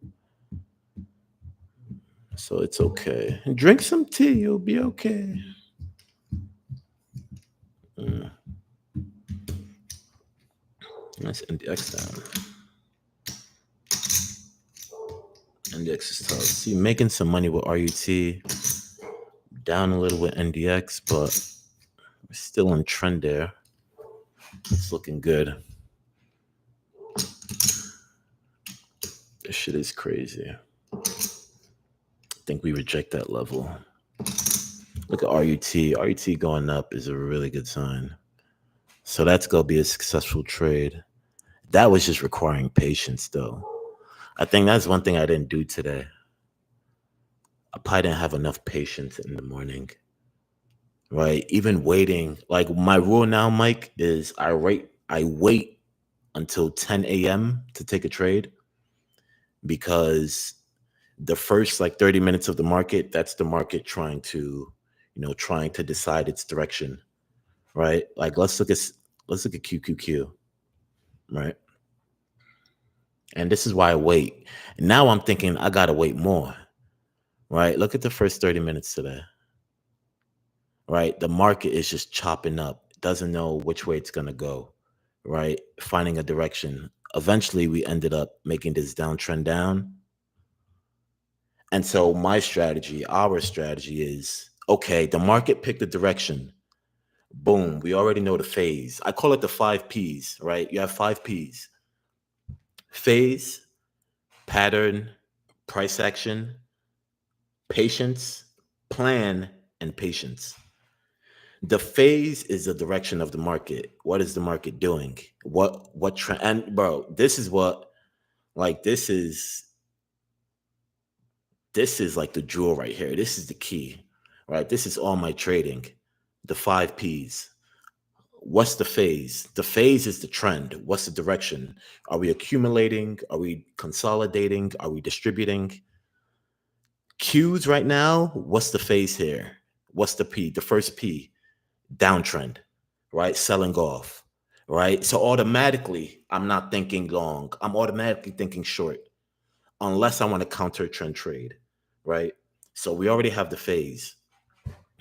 it's okay. Drink some tea, you'll be okay. That's NDX down. NDX is tough. See, making some money with RUT. Down a little with NDX, but we're still in trend there. It's looking good. This shit is crazy. I think we reject that level. Look at RUT. RUT going up is a really good sign. So that's going to be a successful trade. That was just requiring patience, though. I think that's one thing I didn't do today. I probably didn't have enough patience in the morning, right? Even waiting. Like my rule now, Mike, is I wait until 10 a.m. to take a trade because the first 30 minutes of the market, that's the market trying to decide its direction, right? Like let's look at QQQ, right? And this is why I wait. Now I'm thinking I gotta wait more, right? Look at the first 30 minutes today, right? The market is just chopping up, doesn't know which way it's gonna go, right? Finding a direction. Eventually, we ended up making this downtrend down. And so our strategy is, Okay, the market picked a direction. Boom, we already know the phase. I call it the 5 Ps, right? You have 5 Ps: phase, pattern, price action, patience, plan, and patience. The phase is the direction of the market. What is the market doing? What trend? And bro, this is what, like, this is like the jewel right here. This is the key, right? This is all my trading. The 5 Ps. What's the phase? The phase is the trend. What's the direction? Are we accumulating? Are we consolidating? Are we distributing? Qs right now, what's the phase here? What's the P? The first P, downtrend, right? Selling off, right? So automatically, I'm not thinking long. I'm automatically thinking short, unless I want to counter trend trade, right? So we already have the phase,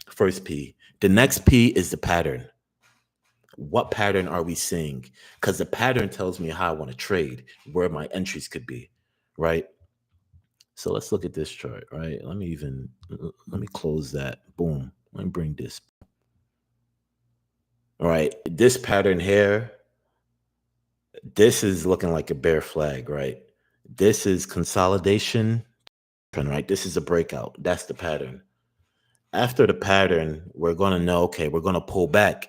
first P. The next P is the pattern. What pattern are we seeing? Because the pattern tells me how I want to trade, where my entries could be, right? So let's look at this chart, right? Let me close that. Boom. Let me bring this. All right. This pattern here, this is looking like a bear flag, right? This is consolidation, right? This is a breakout. That's the pattern. After the pattern, we're going to know, okay, we're going to pull back.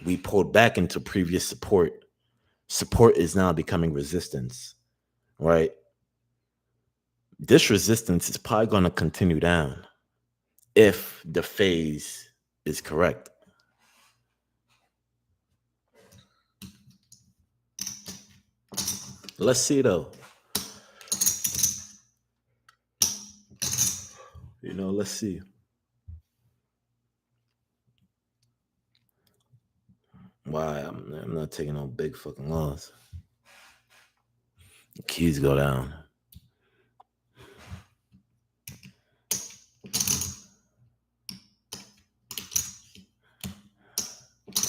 We pulled back into previous support. Support is now becoming resistance, right? This resistance is probably going to continue down if the phase is correct. Let's see though. Let's see. Why I'm not taking no big fucking loss. The keys go down.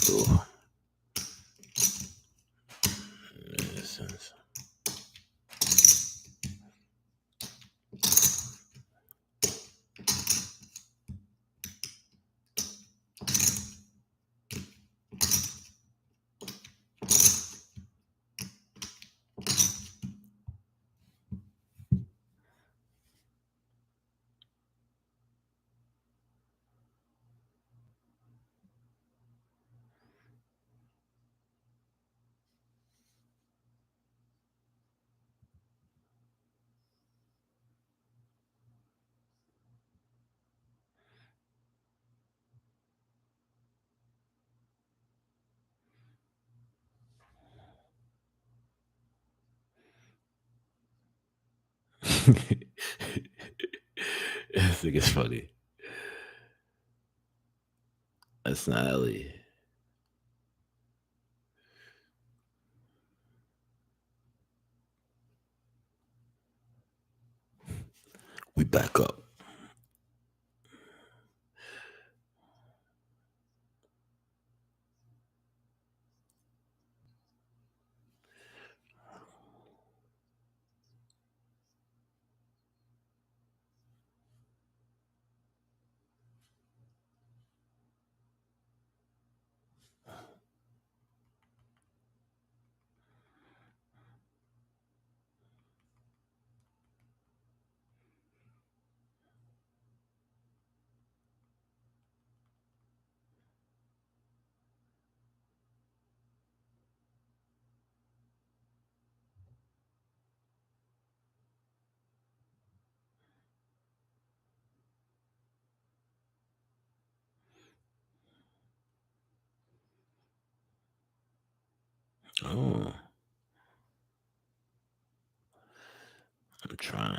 Ooh. Resistance. I think it's funny. That's not Ellie. We back up. Oh, I'm trying.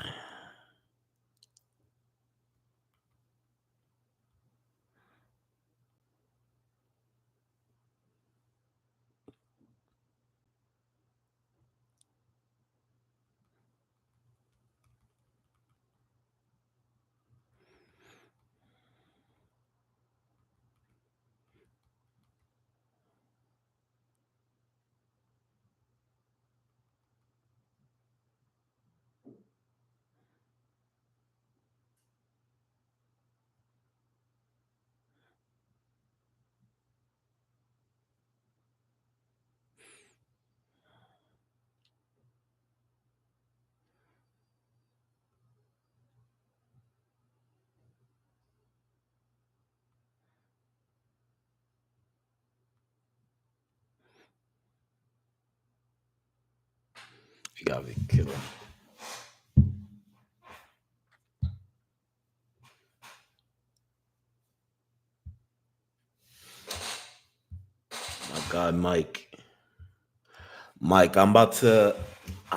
You gotta be kidding. My God, Mike. Mike, I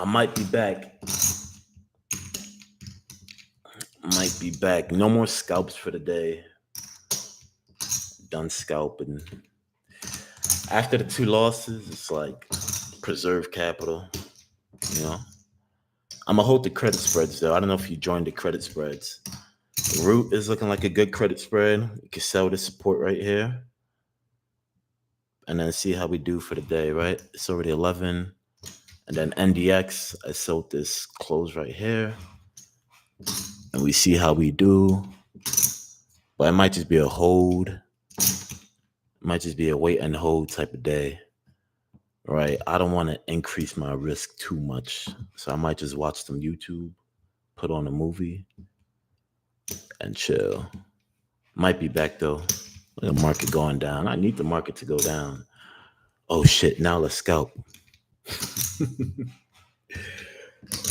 might be back. Might be back. No more scalps for the day. Done scalping. After the two losses, it's like preserve capital. You know, I'm gonna hold the credit spreads though. I don't know if you joined the credit spreads. Root is looking like a good credit spread. You can sell the support right here, and then see how we do for the day. Right, it's already 11, and then NDX. I sold this close right here, and we see how we do. But it might just be a hold. It might just be a wait and hold type of day. Right, I don't want to increase my risk too much, so I might just watch some YouTube, put on a movie, and chill. Might be back though. The market going down. I need the market to go down. Oh shit! Now let's scalp.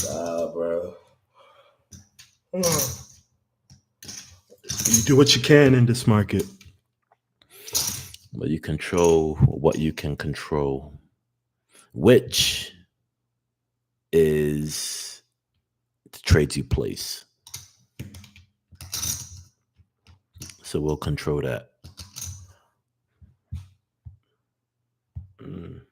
Bro. You do what you can in this market, but you control what you can control, which is the trades you place. So we'll control that. Mm.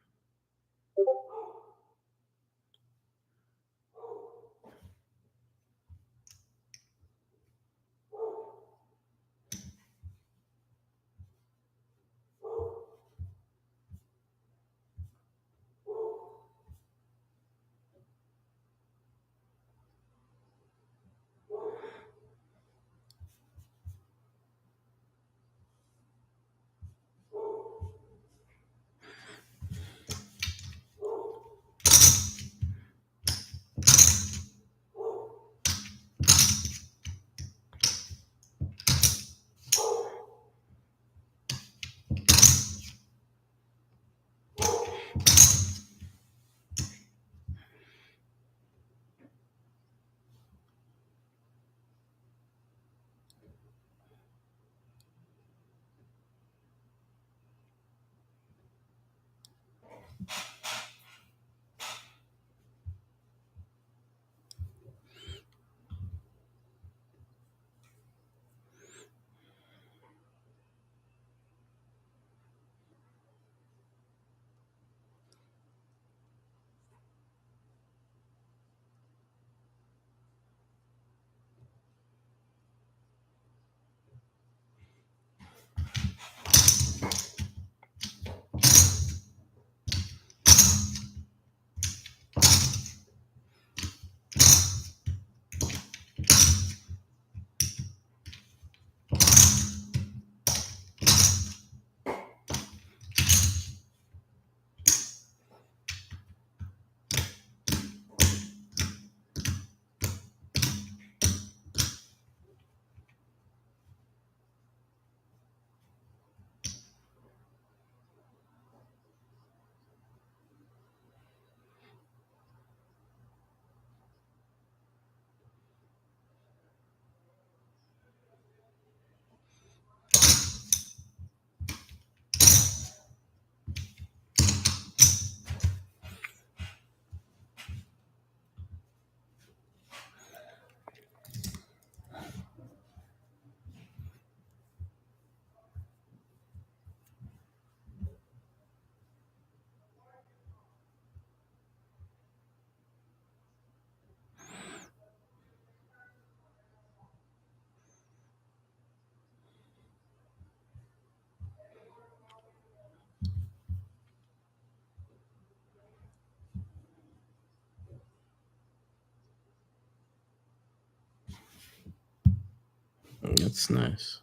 That's nice.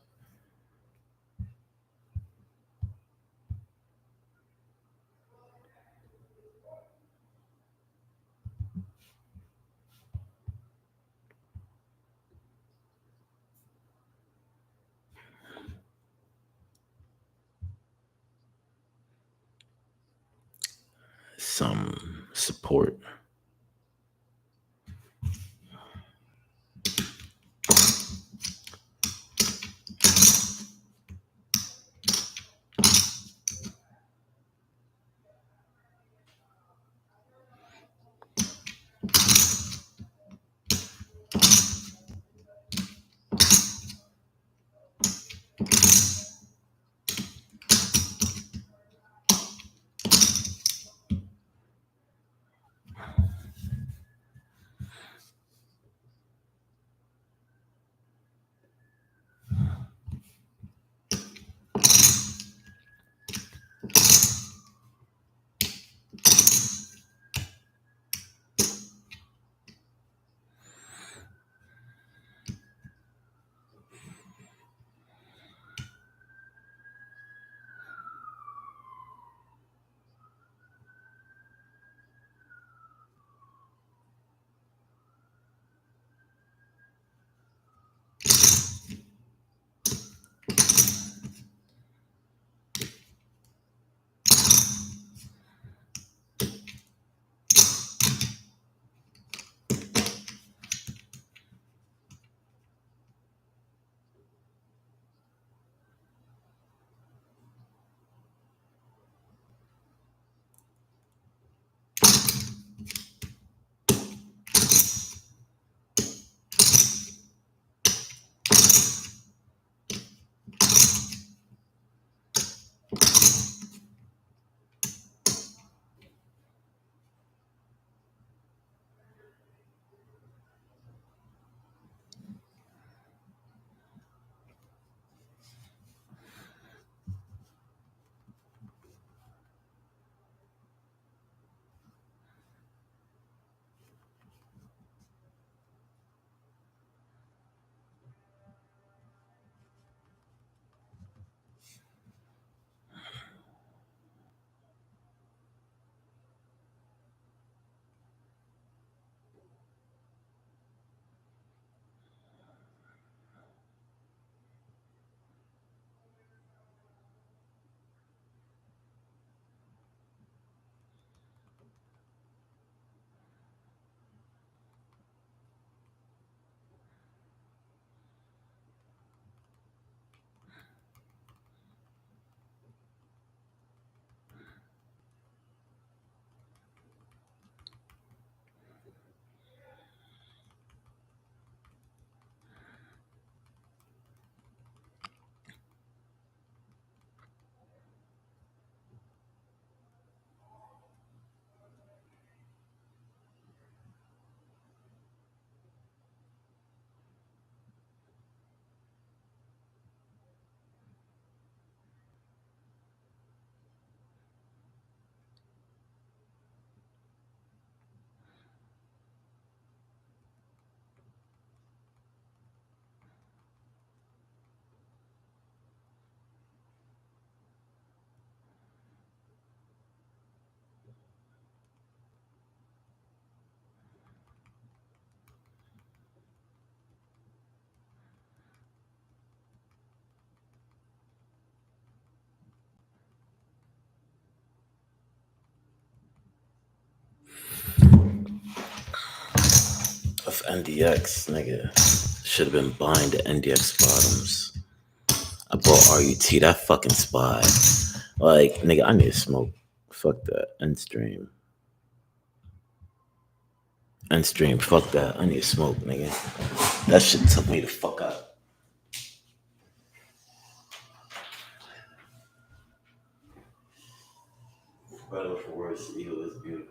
Some support. NDX, nigga. Should have been buying the NDX bottoms. I bought RUT, that fucking spot. Like, nigga, I need to smoke. Fuck that. End stream. End stream. Fuck that. I need to smoke, nigga. That shit took me the fuck out. Better for worse, Eagle is beautiful.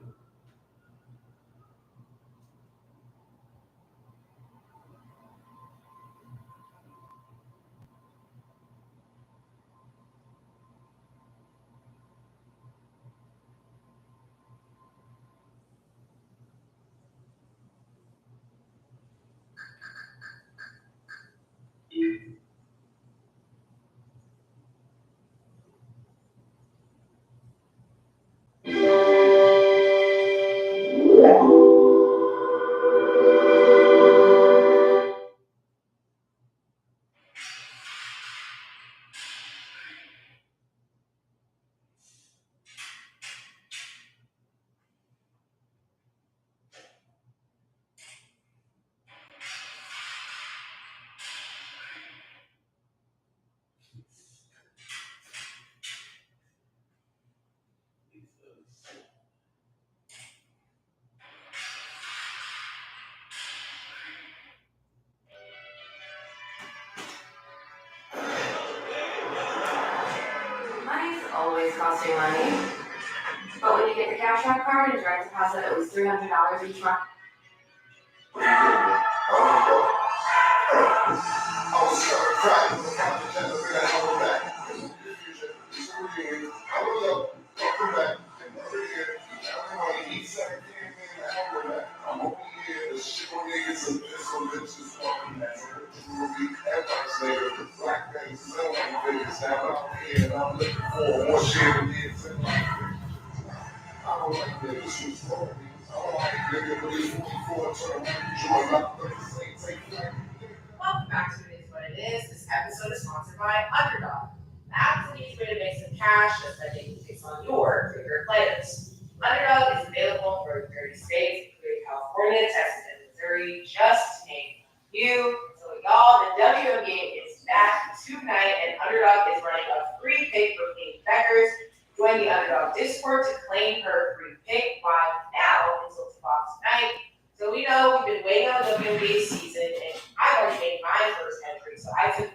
Money's always costing money. But when you get the Cash App card and direct deposit at least $300 each month. Welcome back to It Is What It Is. This episode is sponsored by Underdog. The app is an easy way to make some cash that's spending picks on your favorite players. Underdog is available for 30 states, including California, Texas, and Missouri, just to name you. So y'all, the WNBA is back tonight, and Underdog is running a free pick for Katie Beckers. Join the Underdog Discord to claim her free pick live now until 2 o'clock tonight. So we know we've been waiting on the WNBA season, and I've already made my first entry, so I took